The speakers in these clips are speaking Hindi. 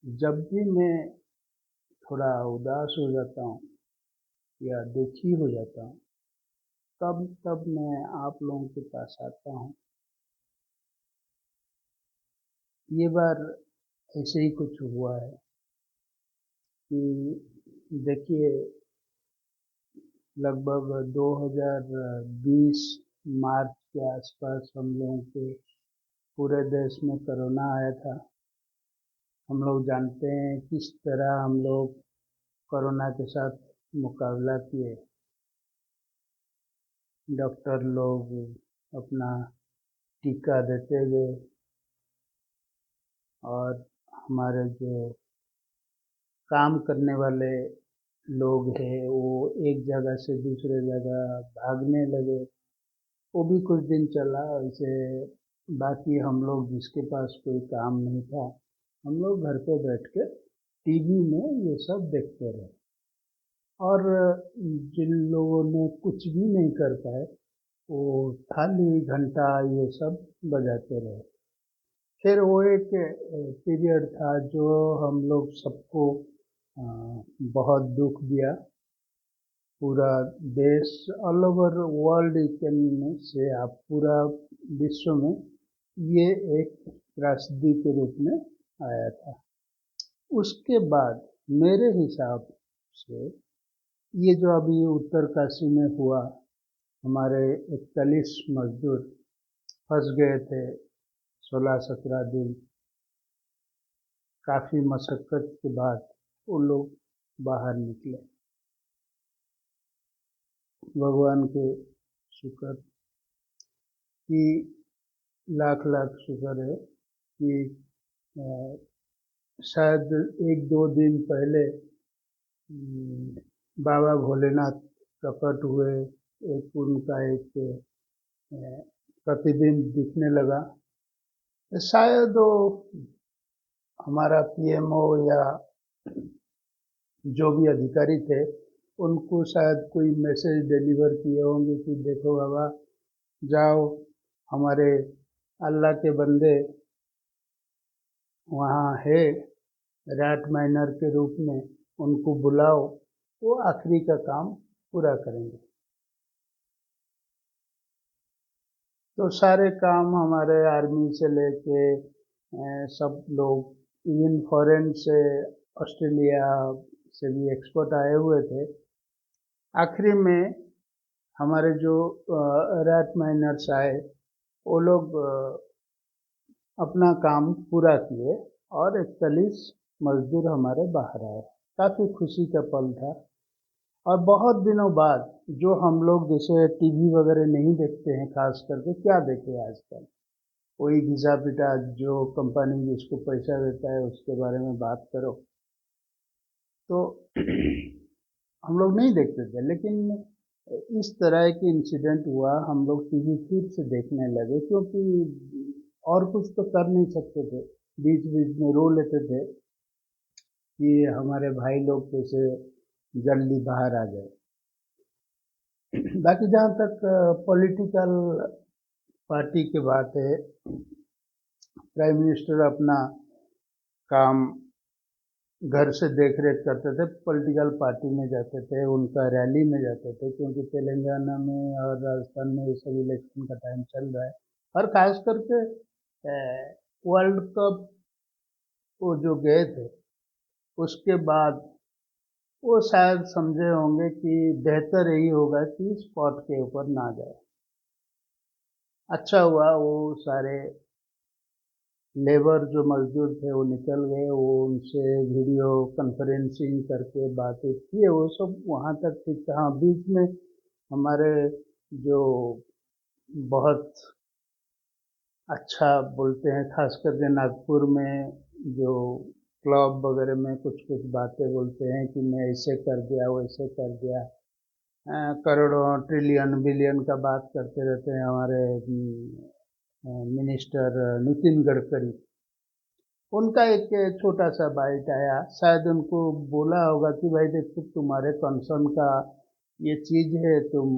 जब भी मैं थोड़ा उदास हो जाता हूँ या दुखी हो जाता हूँ, तब तब मैं आप लोगों के पास आता हूँ। ये बार ऐसे ही कुछ हुआ है कि देखिए, लगभग 2020 मार्च के आसपास हम लोगों के पूरे देश में कोरोना आया था। हम लोग जानते हैं किस तरह हम लोग कोरोना के साथ मुकाबला किए। डॉक्टर लोग अपना टीका देते गए और हमारे जो काम करने वाले लोग हैं वो एक जगह से दूसरे जगह भागने लगे। वो भी कुछ दिन चला ऐसे। बाकी हम लोग जिसके पास कोई काम नहीं था, हम लोग घर पे बैठ के टीवी में ये सब देखते रहे। और जिन लोगों ने कुछ भी नहीं कर पाए, वो थाली घंटा ये सब बजाते रहे। फिर वो एक पीरियड था जो हम लोग सबको अ, बहुत दुख दिया। पूरा देश, all over world you can say, आप पूरा विश्व में ये एक त्रासदी के रूप में आया था। उसके बाद मेरे हिसाब से ये जो अभी उत्तरकाशी में हुआ, हमारे 41 मजदूर फंस गए थे 16-17 दिन। काफ़ी मशक्क़त के बाद वो लोग बाहर निकले। भगवान के शुक्र कि लाख लाख शुक्र है कि अ, शायद एक दो दिन पहले बाबा भोलेनाथ प्रकट हुए। एक उनका एक प्रतिबिंब दिखने लगा। शायद वो हमारा पीएमओ या जो भी अधिकारी थे, उनको शायद कोई मैसेज डिलीवर किए होंगे कि देखो बाबा, जाओ, हमारे अल्लाह के बंदे वहाँ है रैट माइनर के रूप में, उनको बुलाओ, वो आखिरी का काम पूरा करेंगे। तो सारे काम हमारे आर्मी से लेके सब लोग, इवन फॉरेन से, ऑस्ट्रेलिया से भी एक्सपर्ट आए हुए थे। आखिरी में हमारे जो रैट माइनर्स आए, वो लोग अपना काम पूरा किए और 41 मजदूर हमारे बाहर आए। काफ़ी खुशी का पल था। और बहुत दिनों बाद, जो हम लोग जैसे टीवी वगैरह नहीं देखते हैं, खास करके क्या देखे आजकल, कोई घिसा पिटा जो कंपनी जिसको पैसा देता है उसके बारे में बात करो, तो हम लोग नहीं देखते थे। लेकिन इस तरह की इंसिडेंट हुआ, हम लोग टीवी फिर से देखने लगे, क्योंकि और कुछ तो कर नहीं सकते थे। बीच बीच में रो लेते थे कि हमारे भाई लोग कैसे जल्दी बाहर आ जाए। बाकी जहाँ तक पॉलिटिकल पार्टी की बात है, प्राइम मिनिस्टर अपना काम घर से देख रेख करते थे, पॉलिटिकल पार्टी में जाते थे, उनका रैली में जाते थे, क्योंकि तेलंगाना में और राजस्थान में ये सब इलेक्शन का टाइम चल रहा है। और खास करके वर्ल्ड कप वो जो गए थे, उसके बाद वो शायद समझे होंगे कि बेहतर यही होगा कि स्पॉट के ऊपर ना जाए। अच्छा हुआ वो सारे लेबर जो मजदूर थे वो निकल गए। वो उनसे वीडियो कॉन्फ्रेंसिंग करके बातें किए, वो सब वहाँ तक ठीक था। हाँ, बीच में हमारे जो बहुत अच्छा बोलते हैं, खास करके नागपुर में जो क्लब वगैरह में कुछ कुछ बातें बोलते हैं कि मैं ऐसे कर दिया, वैसे कर दिया। करोड़ों ट्रिलियन बिलियन का बात करते रहते हैं हमारे मिनिस्टर नितिन गडकरी। उनका एक छोटा सा बाइट आया, शायद उनको बोला होगा कि भाई देखो, तुम्हारे कंसर्न का ये चीज़ है, तुम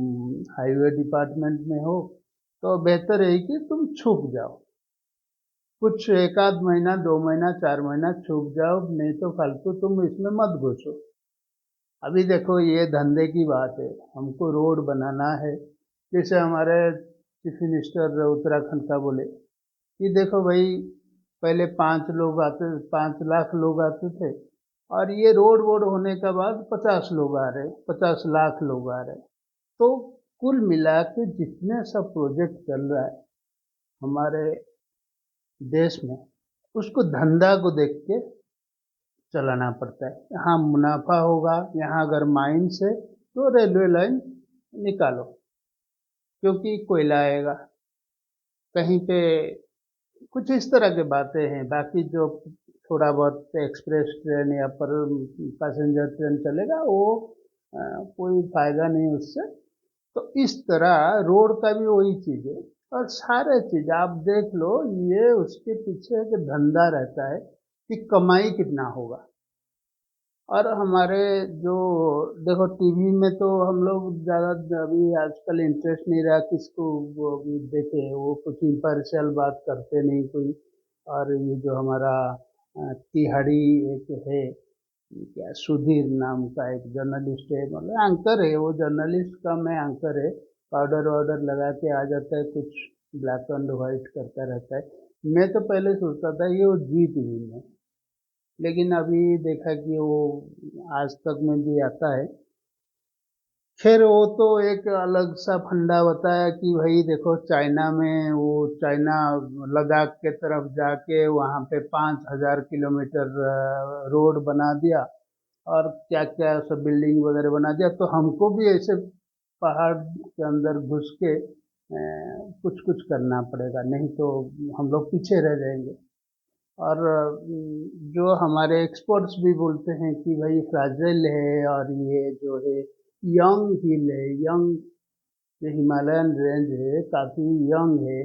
हाईवे डिपार्टमेंट में हो, तो बेहतर है कि तुम छुप जाओ, कुछ एक आध महीना 2 महीना 4 महीना छूट जाओ, नहीं तो फालतू तुम इसमें मत घुसो। अभी देखो ये धंधे की बात है, हमको रोड बनाना है। जैसे हमारे चीफ मिनिस्टर उत्तराखंड का बोले कि देखो भाई, पहले 5 लोग आते, 5 लाख लोग आते थे, और ये रोड वोड होने के बाद 50 लोग आ रहे, 50 लाख लोग आ रहे। तो कुल मिला के जितने सब प्रोजेक्ट चल रहा है हमारे देश में, उसको धंधा को देख के चलाना पड़ता है। यहाँ मुनाफा होगा, यहाँ अगर माइंस है तो रेलवे लाइन निकालो, क्योंकि कोयला आएगा कहीं पे। कुछ इस तरह की बातें हैं। बाकी जो थोड़ा बहुत एक्सप्रेस ट्रेन या पर पैसेंजर ट्रेन चलेगा, वो कोई फायदा नहीं उससे। तो इस तरह रोड का भी वही चीज़ है। और सारे चीज़ आप देख लो, ये उसके पीछे एक धंधा रहता है कि कमाई कितना होगा। और हमारे जो, देखो टीवी में तो हम लोग ज़्यादा अभी आजकल इंटरेस्ट नहीं रहा किसको वो देखे, वो कुछ इम्पार्शियल बात करते नहीं कोई। और ये जो हमारा तिहाड़ी एक है, क्या सुधीर नाम का एक जर्नलिस्ट है, मतलब एंकर है, वो जर्नलिस्ट का मैं एंकर है। पाउडर वाउडर लगा के आ जाता है, कुछ ब्लैक एंड वाइट करता रहता है। मैं तो पहले सोचता था कि वो जी टीवी में, लेकिन अभी देखा कि वो आज तक में भी आता है। फिर वो तो एक अलग सा फंडा बताया कि भाई देखो, चाइना में वो, चाइना लद्दाख के तरफ जाके वहाँ पे 5,000 किलोमीटर रोड बना दिया, और क्या क्या सब बिल्डिंग वगैरह बना दिया। तो हमको भी ऐसे पहाड़ के अंदर घुस के कुछ कुछ करना पड़ेगा, नहीं तो हम लोग पीछे रह जाएंगे। और जो हमारे एक्सपर्ट्स भी बोलते हैं कि भाई फ्राजाइल है, और ये जो है यंग हिल है, यंग, ये हिमालयन रेंज है, काफ़ी यंग है,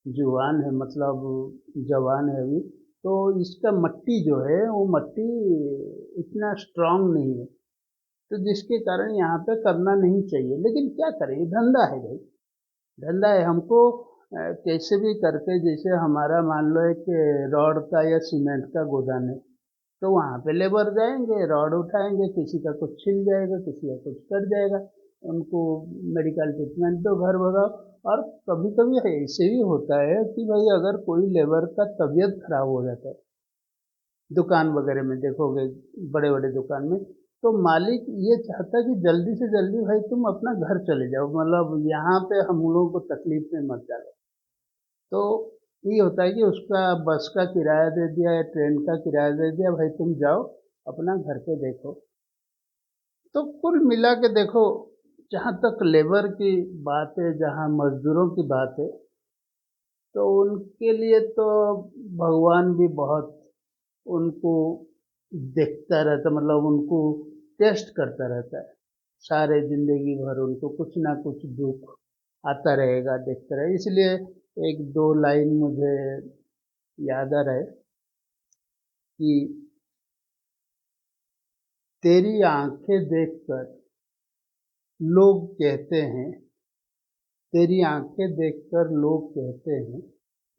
जुआन है, मतलब जवान है अभी। तो इसका मट्टी जो है वो मट्टी इतना स्ट्रांग नहीं है, तो जिसके कारण यहाँ पे करना नहीं चाहिए। लेकिन क्या करें, ये धंधा है भाई, धंधा है। हमको कैसे भी करके, जैसे हमारा मान लो एक रॉड का या सीमेंट का गोदाम है, तो वहाँ पे लेबर जाएंगे, रॉड उठाएंगे, किसी का कुछ छिल जाएगा, किसी का कुछ कट जाएगा, उनको मेडिकल ट्रीटमेंट दो, घर भगाओ। और कभी कभी ऐसे भी होता है कि भाई अगर कोई लेबर का तबीयत खराब हो जाता है, दुकान वगैरह में देखोगे, बड़े बड़े दुकान में, तो मालिक ये चाहता है कि जल्दी से जल्दी भाई तुम अपना घर चले जाओ, मतलब यहाँ पे हम लोगों को तकलीफ में मत डालो। तो ये होता है कि उसका बस का किराया दे दिया या ट्रेन का किराया दे दिया, भाई तुम जाओ अपना घर पे देखो। तो कुल मिला के देखो, जहाँ तक लेबर की बात है, जहाँ मजदूरों की बात है, तो उनके लिए तो भगवान भी बहुत उनको देखता रहता, मतलब उनको टेस्ट करता रहता है। सारे जिंदगी भर उनको कुछ ना कुछ दुख आता रहेगा, देखता रहेगा। इसलिए एक दो लाइन मुझे याद आ रहा है कि तेरी आंखें देखकर लोग कहते हैं, तेरी आंखें देखकर लोग कहते हैं,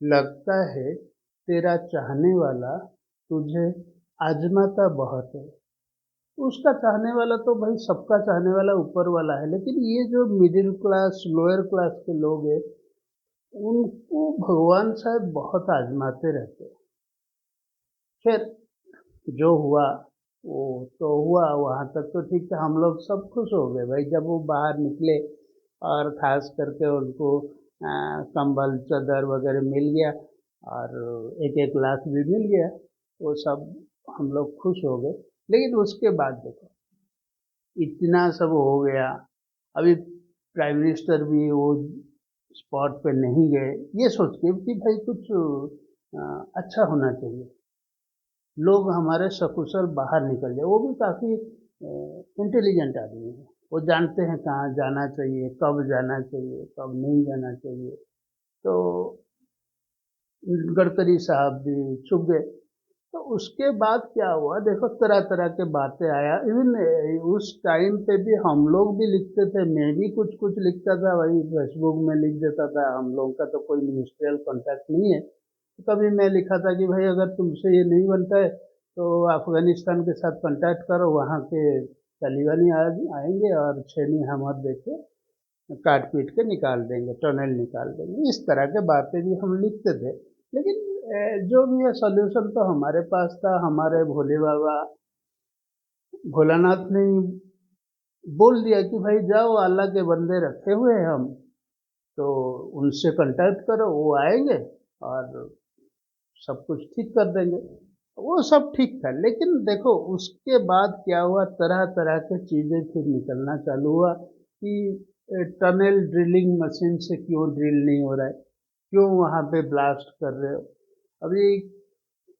लगता है तेरा चाहने वाला तुझे आजमाता बहुत है। उसका चाहने वाला तो भाई सबका चाहने वाला ऊपर वाला है, लेकिन ये जो मिडिल क्लास लोअर क्लास के लोग हैं, उनको भगवान शायद बहुत आजमाते रहते हैं। फिर जो हुआ वो तो हुआ, वहाँ तक तो ठीक था, हम लोग सब खुश हो गए भाई जब वो बाहर निकले। और खास करके उनको कंबल चादर वगैरह मिल गया, और 1-1 लाख भी मिल गया, वो सब हम लोग खुश हो गए। लेकिन उसके बाद देखो, इतना सब हो गया, अभी प्राइम मिनिस्टर भी वो स्पॉट पे नहीं गए, ये सोच के कि भाई कुछ अच्छा होना चाहिए, लोग हमारे सकुशल बाहर निकल जाए। वो भी काफ़ी इंटेलिजेंट आदमी है, वो जानते हैं कहाँ जाना चाहिए, कब जाना चाहिए, कब नहीं जाना चाहिए। तो गडकरी साहब भी छुप गए। तो उसके बाद क्या हुआ, देखो तरह तरह के बातें आया। इवन उस टाइम पे भी हम लोग भी लिखते थे, मैं भी कुछ कुछ लिखता था, वही फेसबुक में लिख देता था। हम लोगों का तो कोई मिनिस्ट्रियल कॉन्टैक्ट नहीं है, कभी मैं लिखा था कि भाई अगर तुमसे ये नहीं बनता है तो अफगानिस्तान के साथ कांटेक्ट करो, वहाँ के तालिबानी आएंगे और छेनी हमत देके काट पीट के निकाल देंगे, टनल निकाल देंगे। इस तरह के बातें भी हम लिखते थे। लेकिन जो भी है सॉल्यूशन तो हमारे पास था। हमारे भोले बाबा भोलानाथ ने बोल दिया कि भाई जाओ, अल्लाह के बंदे रखे हुए हैं हम, तो उनसे कांटेक्ट करो, वो आएंगे और सब कुछ ठीक कर देंगे। वो सब ठीक था, लेकिन देखो उसके बाद क्या हुआ, तरह तरह के चीज़ें फिर निकलना चालू हुआ कि टनल ड्रिलिंग मशीन से क्यों ड्रिल नहीं हो रहा है, क्यों वहाँ पे ब्लास्ट कर रहे हो। अभी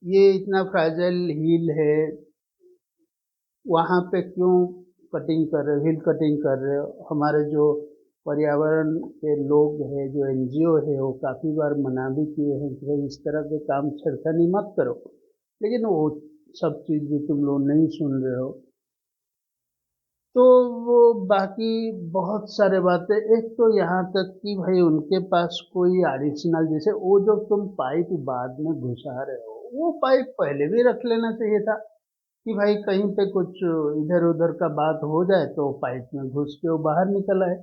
ये इतना फ्राइजल हिल है, वहाँ पे क्यों कटिंग कर रहे हो, हिल कटिंग कर रहे हो। हमारे जो पर्यावरण के लोग हैं, जो एनजीओ है, वो काफ़ी बार मना भी किए हैं कि भाई इस तरह के काम छेड़खानी मत करो, लेकिन वो सब चीज़ भी तुम लोग नहीं सुन रहे हो। तो वो बाकी बहुत सारे बातें, एक तो यहाँ तक कि भाई उनके पास कोई एडिशनल, जैसे वो जो तुम पाइप बाद में घुसा रहे हो, वो पाइप पहले भी रख लेना चाहिए था कि भाई कहीं पे कुछ इधर उधर का बात हो जाए तो पाइप में घुस के वो बाहर निकल आए।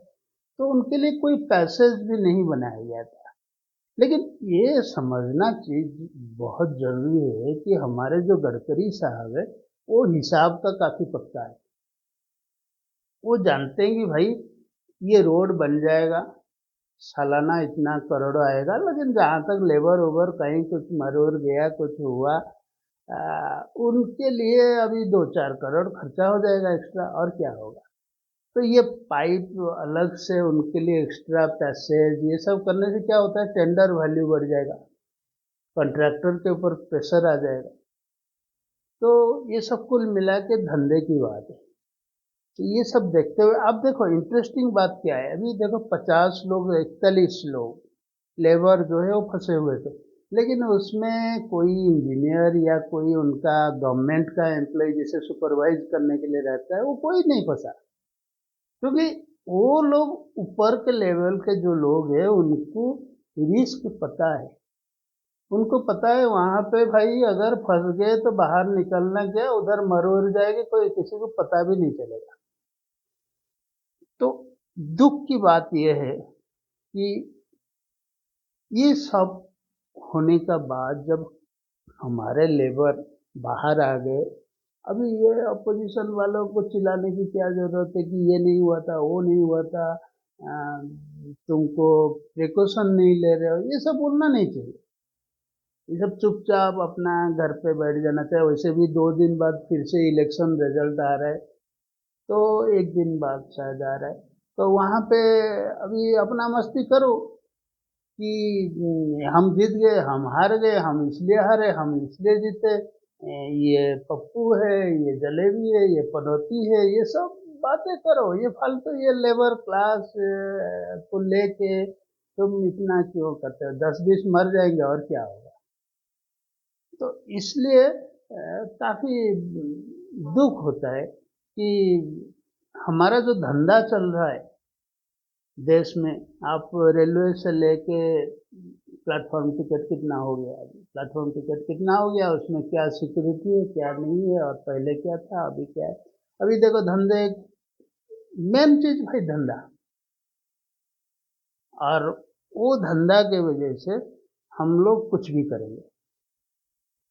तो उनके लिए कोई पैसेज भी नहीं बनाया गया था। लेकिन ये समझना चीज बहुत जरूरी है कि हमारे जो गडकरी साहब है, वो हिसाब का काफी पक्का है। वो जानते हैं कि भाई ये रोड बन जाएगा, सालाना इतना करोड़ आएगा, लेकिन जहाँ तक लेबर ओबर कहीं कुछ मरोड़ गया, कुछ हुआ, उनके लिए अभी 2-4 करोड़ खर्चा हो जाएगा एक्स्ट्रा, और क्या होगा। तो ये पाइप अलग से उनके लिए एक्स्ट्रा पैसेज, ये सब करने से क्या होता है, टेंडर वैल्यू बढ़ जाएगा, कॉन्ट्रैक्टर के ऊपर प्रेशर आ जाएगा। तो ये सब कुल मिला के धंधे की बात है। तो ये सब देखते हुए अब देखो इंटरेस्टिंग बात क्या है, अभी देखो 50 लोग, 41 लोग लेबर जो है वो फंसे हुए थे, लेकिन उसमें कोई इंजीनियर या कोई उनका गवर्नमेंट का एम्प्लॉय जिसे सुपरवाइज करने के लिए रहता है, वो कोई नहीं फंसा। क्योंकि वो लोग ऊपर के लेवल के जो लोग हैं उनको रिस्क पता है। उनको पता है वहां पे भाई अगर फंस गए तो बाहर निकलना क्या, उधर मर जाएंगे, कोई किसी को पता भी नहीं चलेगा। तो दुख की बात यह है कि ये सब होने का बाद जब हमारे लेबर बाहर आ गए, अभी ये अपोजिशन वालों को चिल्लाने की क्या जरूरत है कि ये नहीं हुआ था, वो नहीं हुआ था, तुमको प्रिकॉशन नहीं ले रहे हो, ये सब बोलना नहीं चाहिए। ये सब चुपचाप अपना घर पे बैठ जाना चाहिए। वैसे भी 2 दिन बाद फिर से इलेक्शन रिजल्ट आ रहा है, तो 1 दिन बाद शायद आ रहा है, तो वहाँ पे अभी अपना मस्ती करो कि हम जीत गए, हम हार गए, हम इसलिए हारे, हम इसलिए जीते, ये पप्पू है, ये जलेबी है, ये पनौती है, ये सब बातें करो। ये फालतू ये लेबर क्लास को लेके तुम इतना क्यों करते हो, 10-20 मर जाएंगे और क्या होगा। तो इसलिए काफी दुख होता है कि हमारा जो धंधा चल रहा है देश में, आप रेलवे से लेके प्लेटफॉर्म टिकट कितना हो गया, प्लेटफॉर्म टिकट कितना हो गया, उसमें क्या सिक्योरिटी है क्या नहीं है, और पहले क्या था अभी क्या है। अभी देखो धंधे, मेन चीज भाई धंधा, और वो धंधा के वजह से हम लोग कुछ भी करेंगे,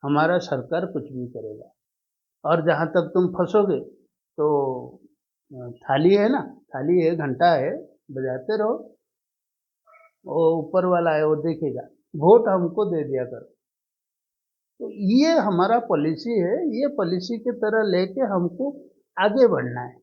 हमारा सरकार कुछ भी करेगा। और जहाँ तक तुम फंसोगे तो थाली है ना, थाली है, घंटा है, बजाते रहो, वो ऊपर वाला है वो देखेगा, वोट हमको दे दिया करो। तो ये हमारा पॉलिसी है, ये पॉलिसी की तरह लेके हमको आगे बढ़ना है।